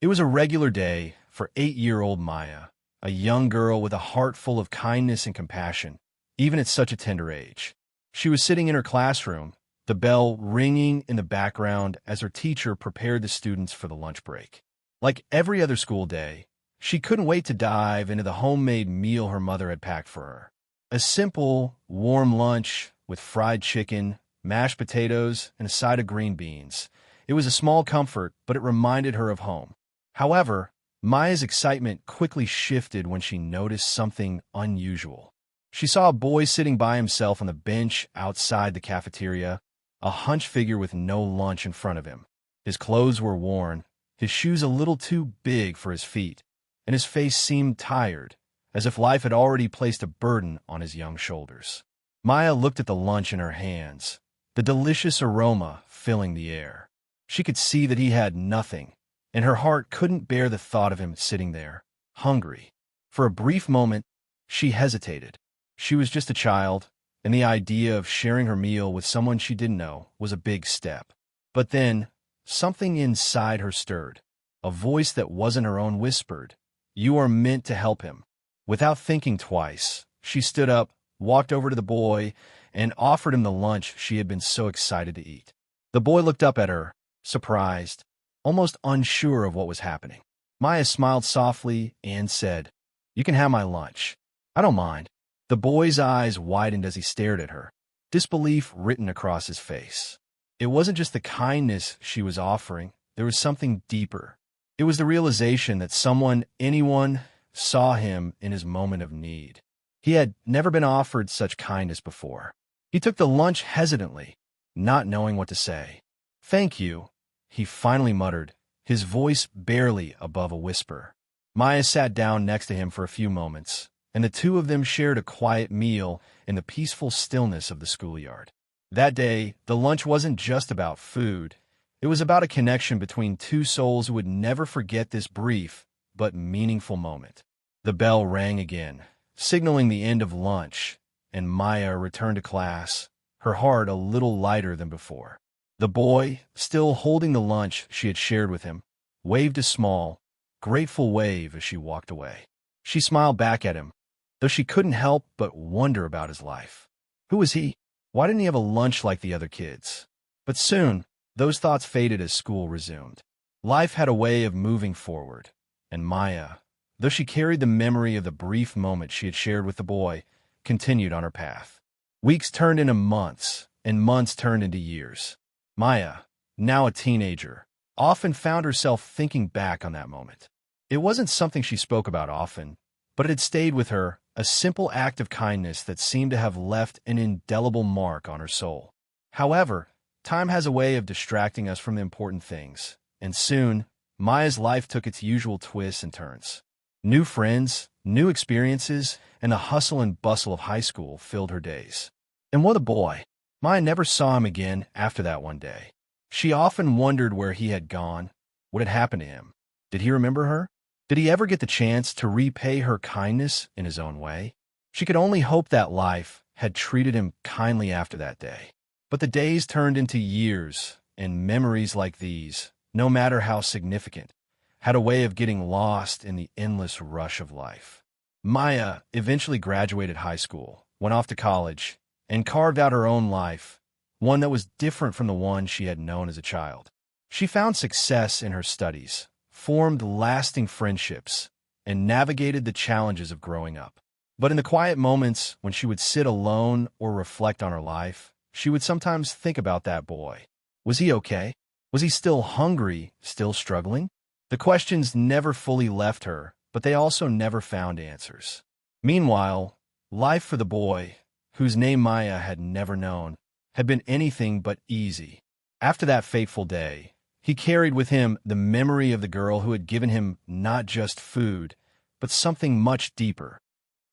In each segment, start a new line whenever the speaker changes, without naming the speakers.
It was a regular day for 8-year-old Maya, a young girl with a heart full of kindness and compassion, even at such a tender age. She was sitting in her classroom, the bell ringing in the background as her teacher prepared the students for the lunch break. Like every other school day, she couldn't wait to dive into the homemade meal her mother had packed for her. A simple, warm lunch with fried chicken, mashed potatoes, and a side of green beans. It was a small comfort, but it reminded her of home. However, Maya's excitement quickly shifted when she noticed something unusual. She saw a boy sitting by himself on the bench outside the cafeteria, a hunched figure with no lunch in front of him. His clothes were worn, his shoes a little too big for his feet, and his face seemed tired, as if life had already placed a burden on his young shoulders. Maya looked at the lunch in her hands, the delicious aroma filling the air. She could see that he had nothing, and her heart couldn't bear the thought of him sitting there, hungry. For a brief moment, she hesitated. She was just a child, and the idea of sharing her meal with someone she didn't know was a big step. But then, something inside her stirred. A voice that wasn't her own whispered, "You are meant to help him." Without thinking twice, she stood up, walked over to the boy, and offered him the lunch she had been so excited to eat. The boy looked up at her, surprised, almost unsure of what was happening. Maya smiled softly and said, "You can have my lunch. I don't mind." The boy's eyes widened as he stared at her, disbelief written across his face. It wasn't just the kindness she was offering, there was something deeper. It was the realization that anyone, saw him in his moment of need. He had never been offered such kindness before. He took the lunch hesitantly, not knowing what to say. "Thank you," he finally muttered, his voice barely above a whisper. Maya sat down next to him for a few moments, and the two of them shared a quiet meal in the peaceful stillness of the schoolyard. That day, the lunch wasn't just about food. It was about a connection between two souls who would never forget this brief but meaningful moment. The bell rang again, signaling the end of lunch, and Maya returned to class, her heart a little lighter than before. The boy, still holding the lunch she had shared with him, waved a small, grateful wave as she walked away. She smiled back at him, though she couldn't help but wonder about his life. Who was he? Why didn't he have a lunch like the other kids? But soon, those thoughts faded as school resumed. Life had a way of moving forward, and Maya, though she carried the memory of the brief moment she had shared with the boy, continued on her path. Weeks turned into months, and months turned into years. Maya, now a teenager, often found herself thinking back on that moment. It wasn't something she spoke about often, but it had stayed with her, a simple act of kindness that seemed to have left an indelible mark on her soul. However, time has a way of distracting us from the important things, and soon, Maya's life took its usual twists and turns. New friends, new experiences, and the hustle and bustle of high school filled her days. And what a boy! Maya never saw him again after that one day. She often wondered where he had gone, what had happened to him. Did he remember her? Did he ever get the chance to repay her kindness in his own way? She could only hope that life had treated him kindly after that day. But the days turned into years, and memories like these, no matter how significant, had a way of getting lost in the endless rush of life. Maya eventually graduated high school, went off to college, and carved out her own life, one that was different from the one she had known as a child. She found success in her studies, formed lasting friendships, and navigated the challenges of growing up. But in the quiet moments when she would sit alone or reflect on her life, she would sometimes think about that boy. Was he okay? Was he still hungry, still struggling? The questions never fully left her, but they also never found answers. Meanwhile, life for the boy, whose name Maya had never known, had been anything but easy. After that fateful day, he carried with him the memory of the girl who had given him not just food, but something much deeper: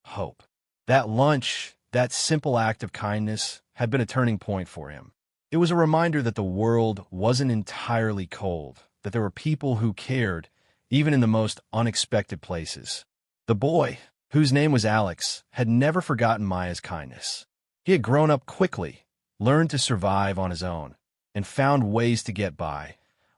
hope. That lunch, that simple act of kindness, had been a turning point for him. It was a reminder that the world wasn't entirely cold, that there were people who cared, even in the most unexpected places. The boy, whose name was Alex, had never forgotten Maya's kindness. He had grown up quickly, learned to survive on his own, and found ways to get by,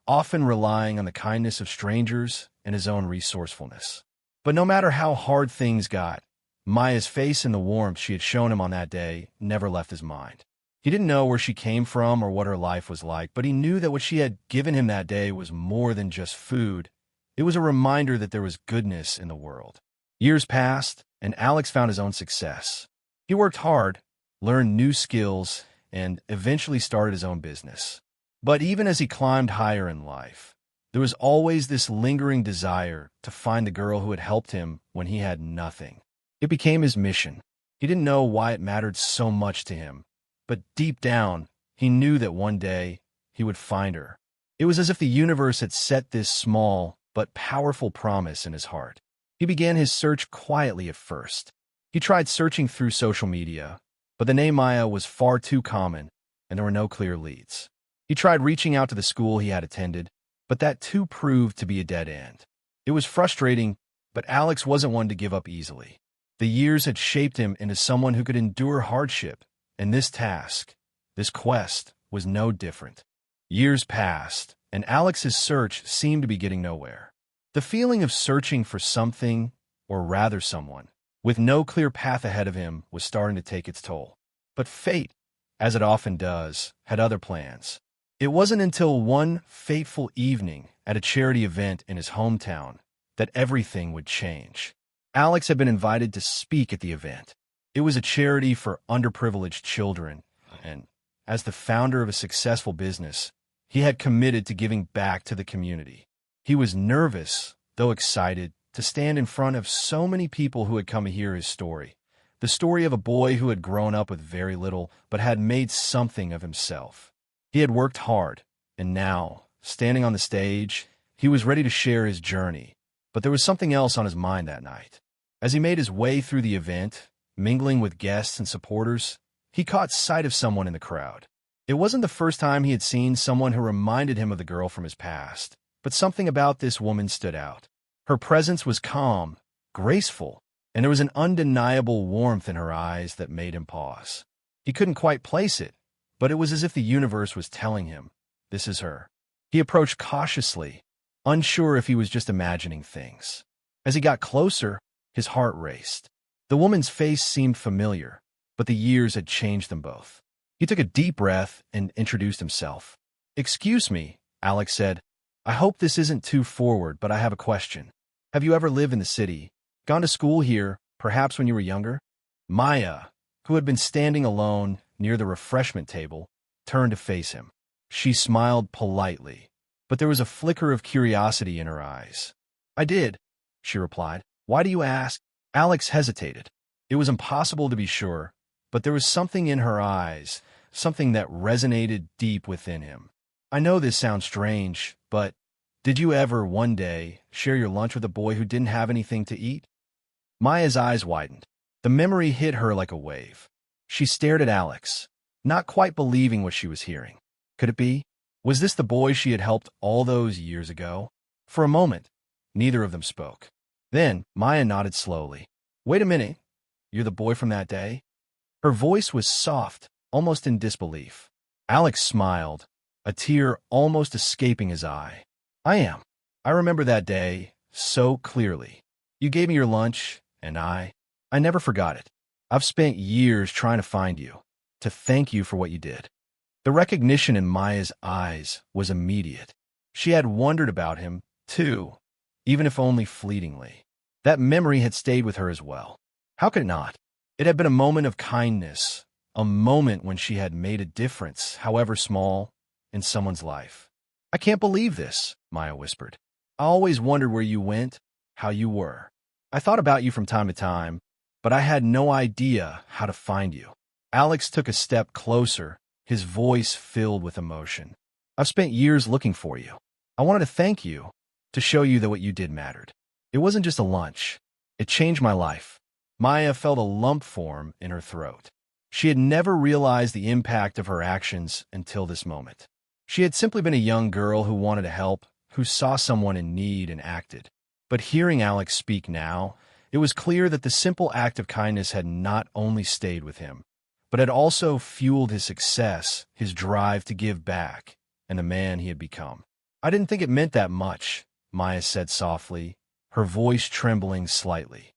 often relying on the kindness of strangers and his own resourcefulness. But no matter how hard things got, Maya's face and the warmth she had shown him on that day never left his mind. He didn't know where she came from or what her life was like, but he knew that what she had given him that day was more than just food. It was a reminder that there was goodness in the world. Years passed, and Alex found his own success. He worked hard, learned new skills, and eventually started his own business. But even as he climbed higher in life, there was always this lingering desire to find the girl who had helped him when he had nothing. It became his mission. He didn't know why it mattered so much to him, but deep down, he knew that one day he would find her. It was as if the universe had set this small but powerful promise in his heart. He began his search quietly at first. He tried searching through social media, but the name Maya was far too common, and there were no clear leads. He tried reaching out to the school he had attended, but that too proved to be a dead end. It was frustrating, but Alex wasn't one to give up easily. The years had shaped him into someone who could endure hardship, and this task, this quest, was no different. Years passed, and Alex's search seemed to be getting nowhere. The feeling of searching for something, or rather someone, with no clear path ahead of him was starting to take its toll. But fate, as it often does, had other plans. It wasn't until one fateful evening at a charity event in his hometown that everything would change. Alex had been invited to speak at the event. It was a charity for underprivileged children, and as the founder of a successful business, he had committed to giving back to the community. He was nervous, though excited, to stand in front of so many people who had come to hear his story. The story of a boy who had grown up with very little, but had made something of himself. He had worked hard, and now, standing on the stage, he was ready to share his journey. But there was something else on his mind that night. As he made his way through the event, mingling with guests and supporters, he caught sight of someone in the crowd. It wasn't the first time he had seen someone who reminded him of the girl from his past, but something about this woman stood out. Her presence was calm, graceful, and there was an undeniable warmth in her eyes that made him pause. He couldn't quite place it, but it was as if the universe was telling him, "This is her." He approached cautiously, unsure if he was just imagining things. As he got closer, his heart raced. The woman's face seemed familiar, but the years had changed them both. He took a deep breath and introduced himself. "Excuse me," Alex said. "I hope this isn't too forward, but I have a question. Have you ever lived in the city, gone to school here, perhaps when you were younger?" Maya, who had been standing alone near the refreshment table, turned to face him. She smiled politely, but there was a flicker of curiosity in her eyes. "I did," she replied. "Why do you ask?" Alex hesitated. It was impossible to be sure, but there was something in her eyes, something that resonated deep within him. "I know this sounds strange, but did you ever, one day, share your lunch with a boy who didn't have anything to eat?" Maya's eyes widened. The memory hit her like a wave. She stared at Alex, not quite believing what she was hearing. Could it be? Was this the boy she had helped all those years ago? For a moment, neither of them spoke. Then Maya nodded slowly. "Wait a minute. You're the boy from that day?" Her voice was soft, almost in disbelief. Alex smiled, a tear almost escaping his eye. "I am. I remember that day so clearly. You gave me your lunch, and I never forgot it. I've spent years trying to find you, to thank you for what you did." The recognition in Maya's eyes was immediate. She had wondered about him, too, even if only fleetingly. That memory had stayed with her as well. How could it not? It had been a moment of kindness, a moment when she had made a difference, however small, in someone's life. "I can't believe this," Maya whispered. "I always wondered where you went, how you were. I thought about you from time to time, but I had no idea how to find you." Alex took a step closer, his voice filled with emotion. "I've spent years looking for you. I wanted to thank you, to show you that what you did mattered. It wasn't just a lunch. It changed my life." Maya felt a lump form in her throat. She had never realized the impact of her actions until this moment. She had simply been a young girl who wanted to help, who saw someone in need and acted. But hearing Alex speak now, it was clear that the simple act of kindness had not only stayed with him, but had also fueled his success, his drive to give back, and the man he had become. I didn't think it meant that much, Maya said softly, her voice trembling slightly.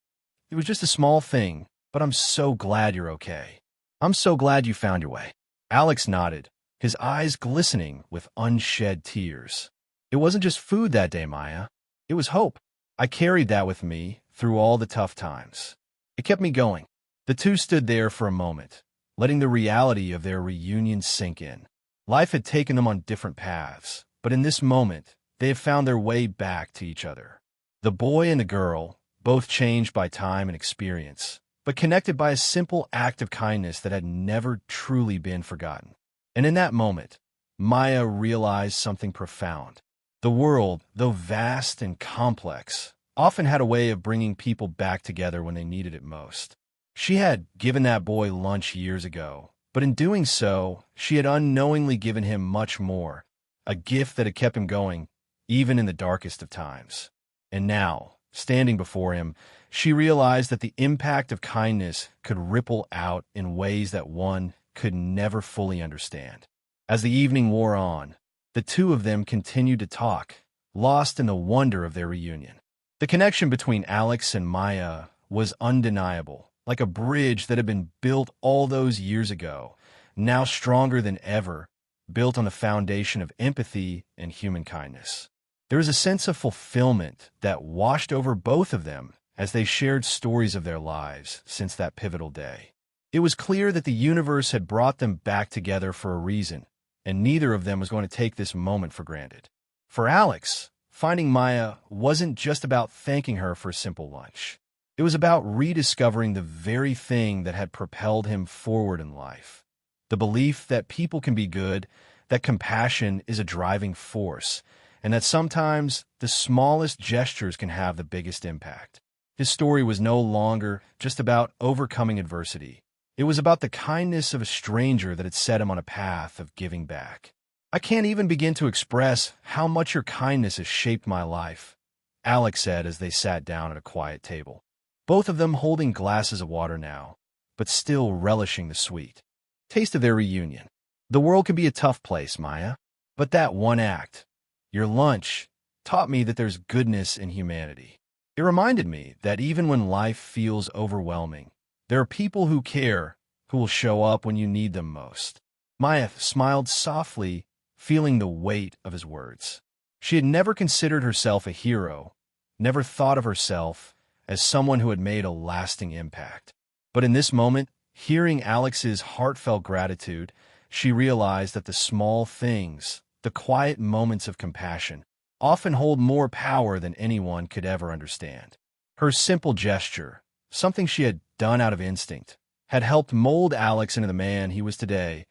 It was just a small thing, but I'm so glad you're okay. I'm so glad you found your way. Alex nodded, his eyes glistening with unshed tears. It wasn't just food that day, Maya. It was hope. I carried that with me through all the tough times. It kept me going. The two stood there for a moment, letting the reality of their reunion sink in. Life had taken them on different paths, but in this moment, they had found their way back to each other. The boy and the girl, both changed by time and experience, but connected by a simple act of kindness that had never truly been forgotten. And in that moment, Maya realized something profound. The world, though vast and complex, often had a way of bringing people back together when they needed it most. She had given that boy lunch years ago, but in doing so, she had unknowingly given him much more, a gift that had kept him going, even in the darkest of times. And now, standing before him, she realized that the impact of kindness could ripple out in ways that one could never fully understand. As the evening wore on, the two of them continued to talk, lost in the wonder of their reunion. The connection between Alex and Maya was undeniable, like a bridge that had been built all those years ago, now stronger than ever, built on the foundation of empathy and human kindness. There was a sense of fulfillment that washed over both of them as they shared stories of their lives since that pivotal day. It was clear that the universe had brought them back together for a reason, and neither of them was going to take this moment for granted. For Alex, finding Maya wasn't just about thanking her for a simple lunch. It was about rediscovering the very thing that had propelled him forward in life. The belief that people can be good, that compassion is a driving force, and that sometimes the smallest gestures can have the biggest impact. His story was no longer just about overcoming adversity. It was about the kindness of a stranger that had set him on a path of giving back. I can't even begin to express how much your kindness has shaped my life, Alex said as they sat down at a quiet table, both of them holding glasses of water now, but still relishing the sweet taste of their reunion. The world can be a tough place, Maya, but that one act, your lunch, taught me that there's goodness in humanity. It reminded me that even when life feels overwhelming, there are people who care, who will show up when you need them most. Maya smiled softly, feeling the weight of his words. She had never considered herself a hero, never thought of herself as someone who had made a lasting impact. But in this moment, hearing Alex's heartfelt gratitude, she realized that the small things, the quiet moments of compassion, often hold more power than anyone could ever understand. Her simple gesture, something she had done out of instinct, had helped mold Alex into the man he was today,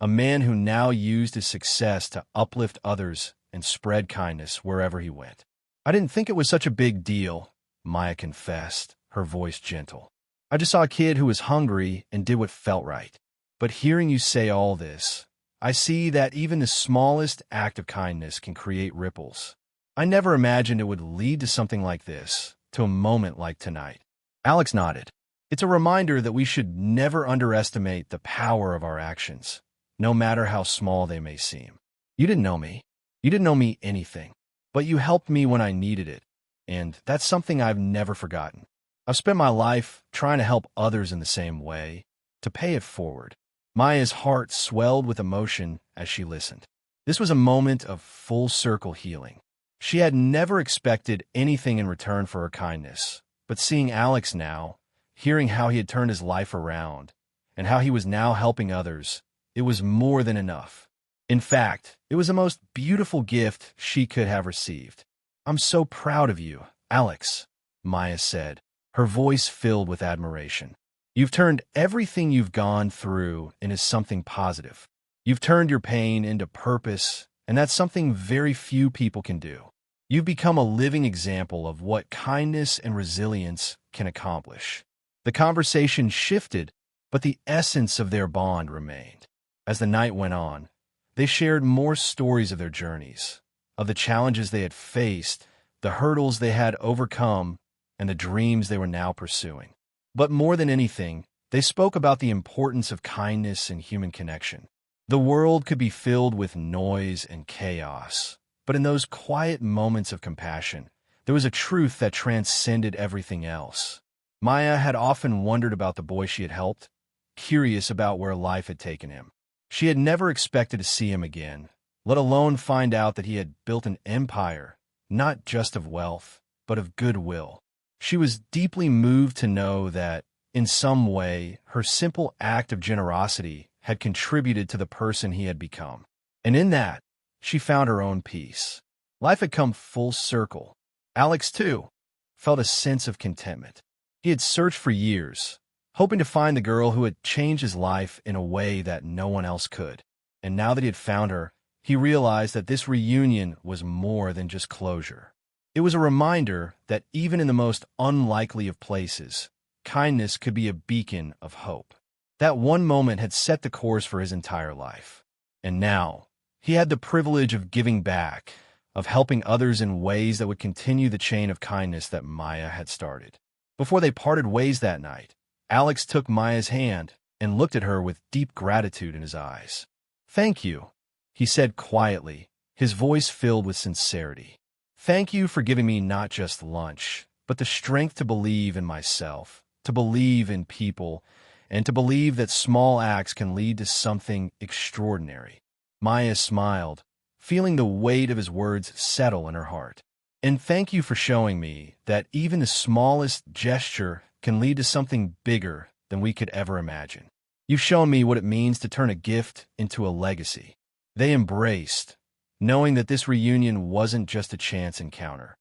a man who now used his success to uplift others and spread kindness wherever he went. I didn't think it was such a big deal, Maya confessed, her voice gentle. I just saw a kid who was hungry and did what felt right. But hearing you say all this, I see that even the smallest act of kindness can create ripples. I never imagined it would lead to something like this, to a moment like tonight. Alex nodded. It's a reminder that we should never underestimate the power of our actions, no matter how small they may seem. You didn't know me. You didn't know me anything. But you helped me when I needed it, and that's something I've never forgotten. I've spent my life trying to help others in the same way, to pay it forward. Maya's heart swelled with emotion as she listened. This was a moment of full circle healing. She had never expected anything in return for her kindness, but seeing Alex now, hearing how he had turned his life around, and how he was now helping others, it was more than enough. In fact, it was the most beautiful gift she could have received. I'm so proud of you, Alex, Maya said, her voice filled with admiration. You've turned everything you've gone through into something positive. You've turned your pain into purpose, and that's something very few people can do. You've become a living example of what kindness and resilience can accomplish. The conversation shifted, but the essence of their bond remained. As the night went on, they shared more stories of their journeys, of the challenges they had faced, the hurdles they had overcome, and the dreams they were now pursuing. But more than anything, they spoke about the importance of kindness and human connection. The world could be filled with noise and chaos, But in those quiet moments of compassion, there was a truth that transcended everything else. Maya had often wondered about the boy she had helped, curious about where life had taken him. She had never expected to see him again, let alone find out that he had built an empire, not just of wealth, but of goodwill. She was deeply moved to know that, in some way, her simple act of generosity had contributed to the person he had become. And in that, she found her own peace. Life had come full circle. Alex, too, felt a sense of contentment. He had searched for years, hoping to find the girl who had changed his life in a way that no one else could. And now that he had found her, he realized that this reunion was more than just closure. It was a reminder that even in the most unlikely of places, kindness could be a beacon of hope. That one moment had set the course for his entire life. And now, he had the privilege of giving back, of helping others in ways that would continue the chain of kindness that Maya had started. Before they parted ways that night, Alex took Maya's hand and looked at her with deep gratitude in his eyes. "Thank you," he said quietly, his voice filled with sincerity. "Thank you for giving me not just lunch, but the strength to believe in myself, to believe in people, and to believe that small acts can lead to something extraordinary." Maya smiled, feeling the weight of his words settle in her heart. "And thank you for showing me that even the smallest gesture can lead to something bigger than we could ever imagine. You've shown me what it means to turn a gift into a legacy." They embraced, knowing that this reunion wasn't just a chance encounter.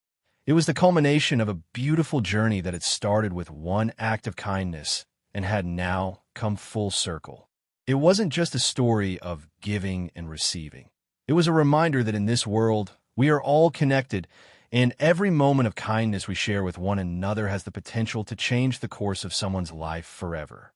It was the culmination of a beautiful journey that had started with one act of kindness and had now come full circle. It wasn't just a story of giving and receiving. It was a reminder that in this world, we are all connected, and every moment of kindness we share with one another has the potential to change the course of someone's life forever.